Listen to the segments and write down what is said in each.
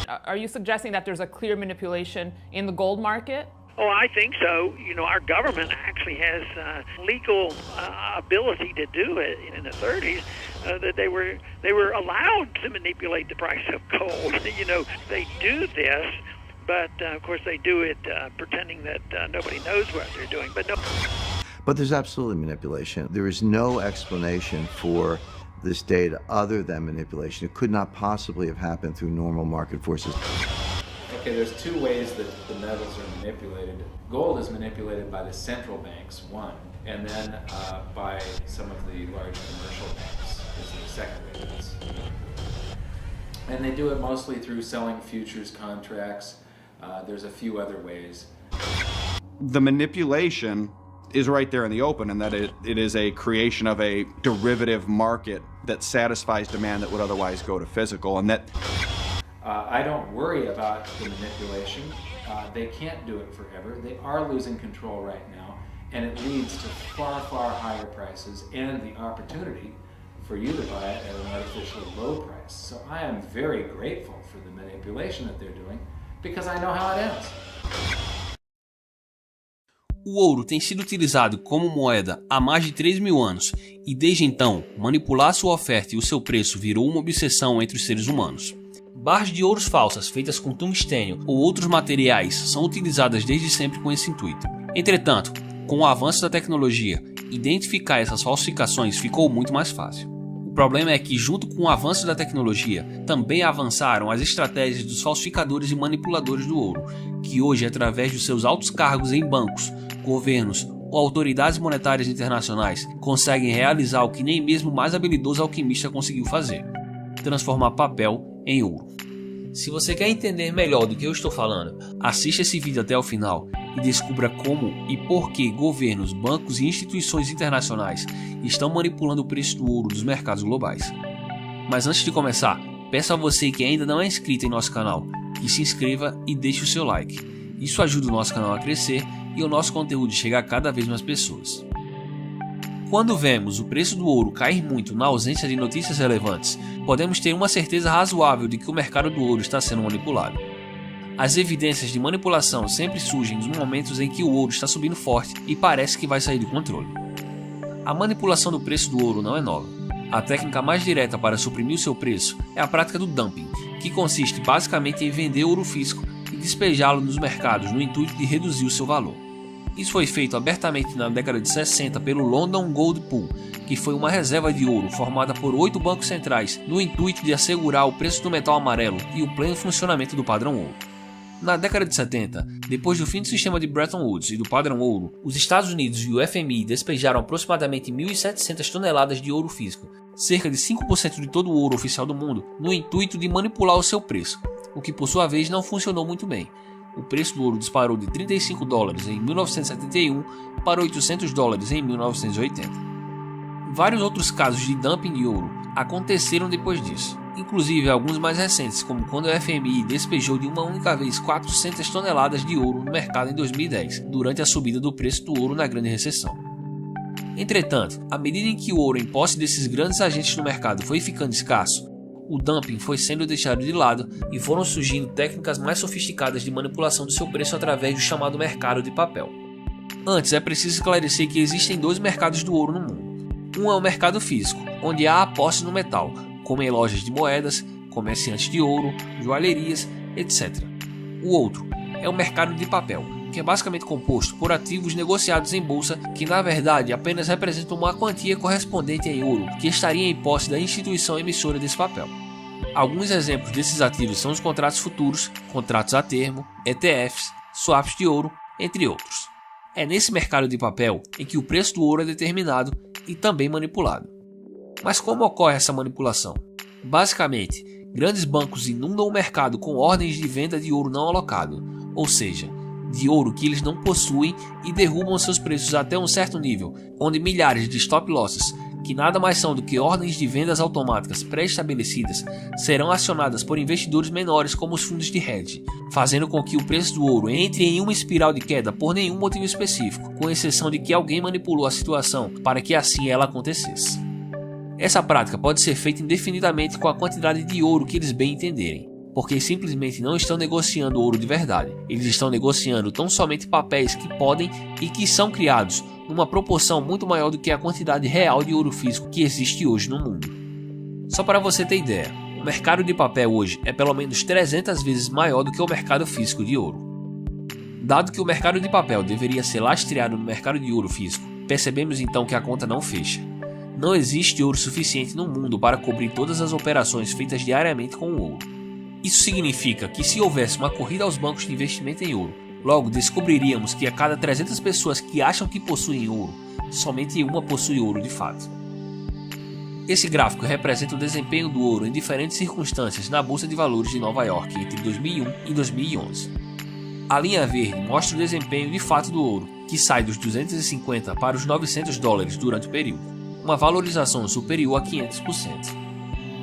Are you suggesting that there's a clear manipulation in the gold market? Oh, I think so. Our government actually has legal ability to do it. In the 30s, that they were allowed to manipulate the price of gold. They do this, but of course they do it pretending that nobody knows what they're doing. But there's absolutely manipulation. There is no explanation for this data other than manipulation. It could not possibly have happened through normal market forces. Okay, there's two ways that the metals are manipulated. Gold is manipulated by the central banks, one, and then by some of the large commercial banks is the second way. And they do it mostly through selling futures contracts. There's a few other ways. The manipulation is right there in the open, and that it is a creation of a derivative market that satisfies demand that would otherwise go to physical, and that I don't worry about the manipulation. They can't do it forever. They are losing control right now, and it leads to far, far higher prices and the opportunity for you to buy it at an artificially low price. So I am very grateful for the manipulation that they're doing, because I know how it ends. O ouro tem sido utilizado como moeda há mais de 3.000 anos e desde então, manipular sua oferta e o seu preço virou uma obsessão entre os seres humanos. Barras de ouros falsas feitas com tungstênio ou outros materiais são utilizadas desde sempre com esse intuito. Entretanto, com o avanço da tecnologia, identificar essas falsificações ficou muito mais fácil. O problema é que, junto com o avanço da tecnologia, também avançaram as estratégias dos falsificadores e manipuladores do ouro, que hoje, através dos seus altos cargos em bancos, governos ou autoridades monetárias internacionais, conseguem realizar o que nem mesmo o mais habilidoso alquimista conseguiu fazer: transformar papel em ouro. Se você quer entender melhor do que eu estou falando, assista esse vídeo até o final e descubra como e por que governos, bancos e instituições internacionais estão manipulando o preço do ouro dos mercados globais. Mas antes de começar, peço a você que ainda não é inscrito em nosso canal, que se inscreva e deixe o seu like. Isso ajuda o nosso canal a crescer e o nosso conteúdo chegar a cada vez mais pessoas. Quando vemos o preço do ouro cair muito na ausência de notícias relevantes, podemos ter uma certeza razoável de que o mercado do ouro está sendo manipulado. As evidências de manipulação sempre surgem nos momentos em que o ouro está subindo forte e parece que vai sair de controle. A manipulação do preço do ouro não é nova. A técnica mais direta para suprimir o seu preço é a prática do dumping, que consiste basicamente em vender ouro físico e despejá-lo nos mercados no intuito de reduzir o seu valor. Isso foi feito abertamente na década de 60 pelo London Gold Pool, que foi uma reserva de ouro formada por 8 bancos centrais no intuito de assegurar o preço do metal amarelo e o pleno funcionamento do padrão ouro. Na década de 70, depois do fim do sistema de Bretton Woods e do padrão ouro, os Estados Unidos e o FMI despejaram aproximadamente 1.700 toneladas de ouro físico, cerca de 5% de todo o ouro oficial do mundo, no intuito de manipular o seu preço, o que por sua vez não funcionou muito bem. O preço do ouro disparou de $35 em 1971 para $800 em 1980. Vários outros casos de dumping de ouro aconteceram depois disso, inclusive alguns mais recentes, como quando o FMI despejou de uma única vez 400 toneladas de ouro no mercado em 2010, durante a subida do preço do ouro na Grande Recessão. Entretanto, à medida em que o ouro em posse desses grandes agentes no mercado foi ficando escasso, o dumping foi sendo deixado de lado e foram surgindo técnicas mais sofisticadas de manipulação do seu preço através do chamado mercado de papel. Antes, é preciso esclarecer que existem dois mercados do ouro no mundo. Um é o mercado físico, onde há apostas no metal, como em lojas de moedas, comerciantes de ouro, joalherias, etc. O outro é o mercado de papel, que é basicamente composto por ativos negociados em bolsa que na verdade apenas representam uma quantia correspondente em ouro que estaria em posse da instituição emissora desse papel. Alguns exemplos desses ativos são os contratos futuros, contratos a termo, ETFs, swaps de ouro, entre outros. É nesse mercado de papel em que o preço do ouro é determinado e também manipulado. Mas como ocorre essa manipulação? Basicamente, grandes bancos inundam o mercado com ordens de venda de ouro não alocado, ou seja, de ouro que eles não possuem, e derrubam seus preços até um certo nível, onde milhares de stop losses, que nada mais são do que ordens de vendas automáticas pré-estabelecidas, serão acionadas por investidores menores como os fundos de hedge, fazendo com que o preço do ouro entre em uma espiral de queda por nenhum motivo específico, com exceção de que alguém manipulou a situação para que assim ela acontecesse. Essa prática pode ser feita indefinidamente com a quantidade de ouro que eles bem entenderem. porque simplesmente não estão negociando ouro de verdade. Eles estão negociando tão somente papéis que podem e que são criados numa proporção muito maior do que a quantidade real de ouro físico que existe hoje no mundo. Só para você ter ideia, o mercado de papel hoje é pelo menos 300 vezes maior do que o mercado físico de ouro. Dado que o mercado de papel deveria ser lastreado no mercado de ouro físico, percebemos então que a conta não fecha. Não existe ouro suficiente no mundo para cobrir todas as operações feitas diariamente com o ouro. Isso significa que se houvesse uma corrida aos bancos de investimento em ouro, logo descobriríamos que a cada 300 pessoas que acham que possuem ouro, somente uma possui ouro de fato. Esse gráfico representa o desempenho do ouro em diferentes circunstâncias na Bolsa de Valores de Nova York entre 2001 e 2011. A linha verde mostra o desempenho de fato do ouro, que sai dos 250 para os $900 durante o período, uma valorização superior a 500%.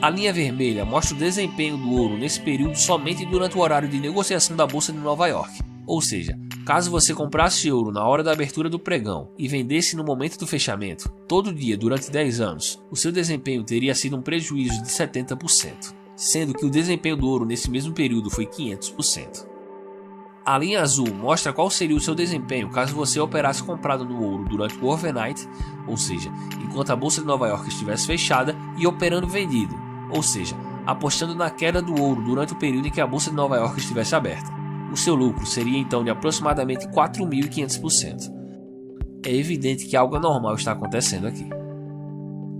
A linha vermelha mostra o desempenho do ouro nesse período somente durante o horário de negociação da Bolsa de Nova York, ou seja, caso você comprasse ouro na hora da abertura do pregão e vendesse no momento do fechamento, todo dia durante 10 anos, o seu desempenho teria sido um prejuízo de 70%, sendo que o desempenho do ouro nesse mesmo período foi 500%. A linha azul mostra qual seria o seu desempenho caso você operasse comprado no ouro durante o overnight, ou seja, enquanto a Bolsa de Nova York estivesse fechada, e operando vendido, ou seja, apostando na queda do ouro durante o período em que a Bolsa de Nova York estivesse aberta. O seu lucro seria então de aproximadamente 4.500%. É evidente que algo anormal está acontecendo aqui.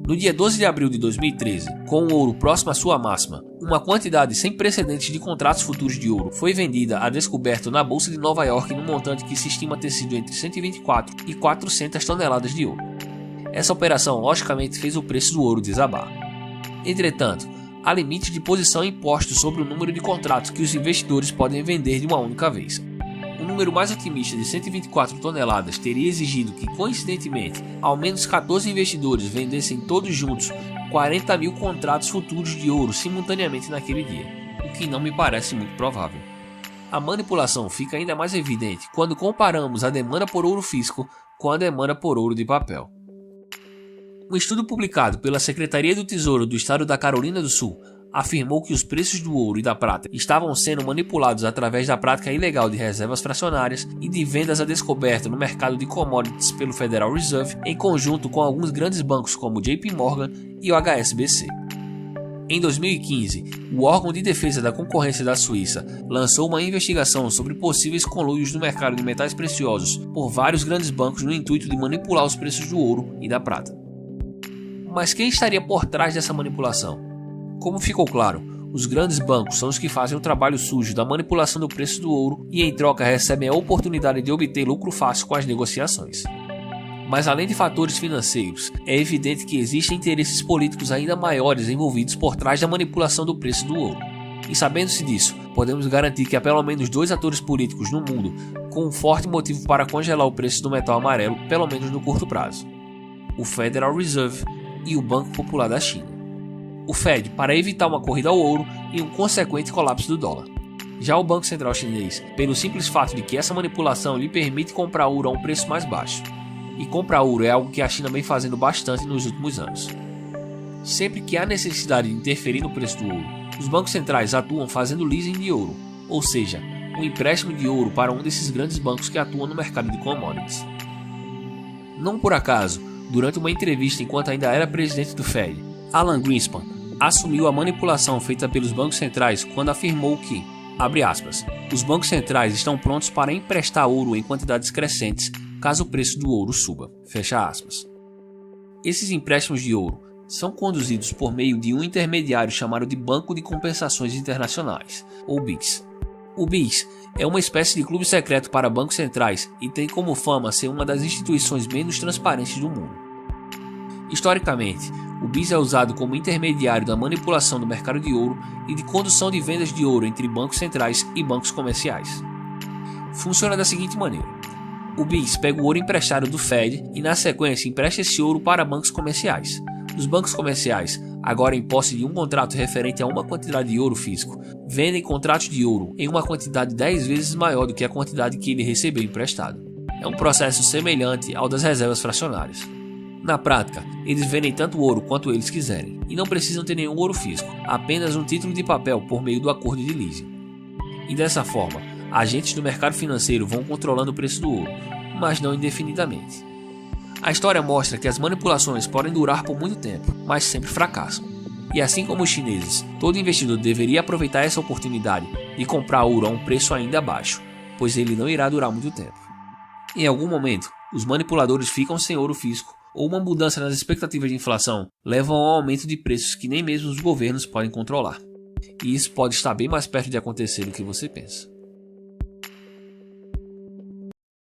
No dia 12 de abril de 2013, com o ouro próximo à sua máxima, uma quantidade sem precedentes de contratos futuros de ouro foi vendida a descoberto na Bolsa de Nova York num montante que se estima ter sido entre 124 e 400 toneladas de ouro. Essa operação logicamente fez o preço do ouro desabar. Entretanto, há limites de posição impostos sobre o número de contratos que os investidores podem vender de uma única vez. Um número mais otimista de 124 toneladas teria exigido que, coincidentemente, ao menos 14 investidores vendessem todos juntos 40 mil contratos futuros de ouro simultaneamente naquele dia, o que não me parece muito provável. A manipulação fica ainda mais evidente quando comparamos a demanda por ouro físico com a demanda por ouro de papel. Um estudo publicado pela Secretaria do Tesouro do Estado da Carolina do Sul afirmou que os preços do ouro e da prata estavam sendo manipulados através da prática ilegal de reservas fracionárias e de vendas a descoberto no mercado de commodities pelo Federal Reserve, em conjunto com alguns grandes bancos como o JP Morgan e o HSBC. Em 2015, o órgão de defesa da concorrência da Suíça lançou uma investigação sobre possíveis conluios no mercado de metais preciosos por vários grandes bancos no intuito de manipular os preços do ouro e da prata. Mas quem estaria por trás dessa manipulação? Como ficou claro, os grandes bancos são os que fazem o trabalho sujo da manipulação do preço do ouro e em troca recebem a oportunidade de obter lucro fácil com as negociações. Mas além de fatores financeiros, é evidente que existem interesses políticos ainda maiores envolvidos por trás da manipulação do preço do ouro. E sabendo-se disso, podemos garantir que há pelo menos 2 atores políticos no mundo com um forte motivo para congelar o preço do metal amarelo, pelo menos no curto prazo: o Federal Reserve e o Banco Popular da China. O Fed para evitar uma corrida ao ouro e um consequente colapso do dólar. Já o Banco Central Chinês, pelo simples fato de que essa manipulação lhe permite comprar ouro a um preço mais baixo. E comprar ouro é algo que a China vem fazendo bastante nos últimos anos. Sempre que há necessidade de interferir no preço do ouro, os bancos centrais atuam fazendo leasing de ouro, ou seja, um empréstimo de ouro para um desses grandes bancos que atuam no mercado de commodities. Não por acaso, durante uma entrevista enquanto ainda era presidente do Fed, Alan Greenspan assumiu a manipulação feita pelos bancos centrais quando afirmou que, abre aspas, os bancos centrais estão prontos para emprestar ouro em quantidades crescentes caso o preço do ouro suba, fecha aspas. Esses empréstimos de ouro são conduzidos por meio de um intermediário chamado de Banco de Compensações Internacionais, ou BICS. O BICS é uma espécie de clube secreto para bancos centrais e tem como fama ser uma das instituições menos transparentes do mundo. Historicamente, o BICS é usado como intermediário da manipulação do mercado de ouro e de condução de vendas de ouro entre bancos centrais e bancos comerciais. Funciona da seguinte maneira: o BICS pega o ouro emprestado do Fed e na sequência empresta esse ouro para bancos comerciais. Os bancos comerciais, agora em posse de um contrato referente a uma quantidade de ouro físico, vendem contratos de ouro em uma quantidade 10 vezes maior do que a quantidade que ele recebeu emprestado. É um processo semelhante ao das reservas fracionárias. Na prática, eles vendem tanto ouro quanto eles quiserem, e não precisam ter nenhum ouro físico, apenas um título de papel por meio do acordo de leasing. E dessa forma, agentes do mercado financeiro vão controlando o preço do ouro, mas não indefinidamente. A história mostra que as manipulações podem durar por muito tempo, mas sempre fracassam. E assim como os chineses, todo investidor deveria aproveitar essa oportunidade e comprar ouro a um preço ainda baixo, pois ele não irá durar muito tempo. Em algum momento, os manipuladores ficam sem ouro físico, ou uma mudança nas expectativas de inflação levam ao aumento de preços que nem mesmo os governos podem controlar. E isso pode estar bem mais perto de acontecer do que você pensa.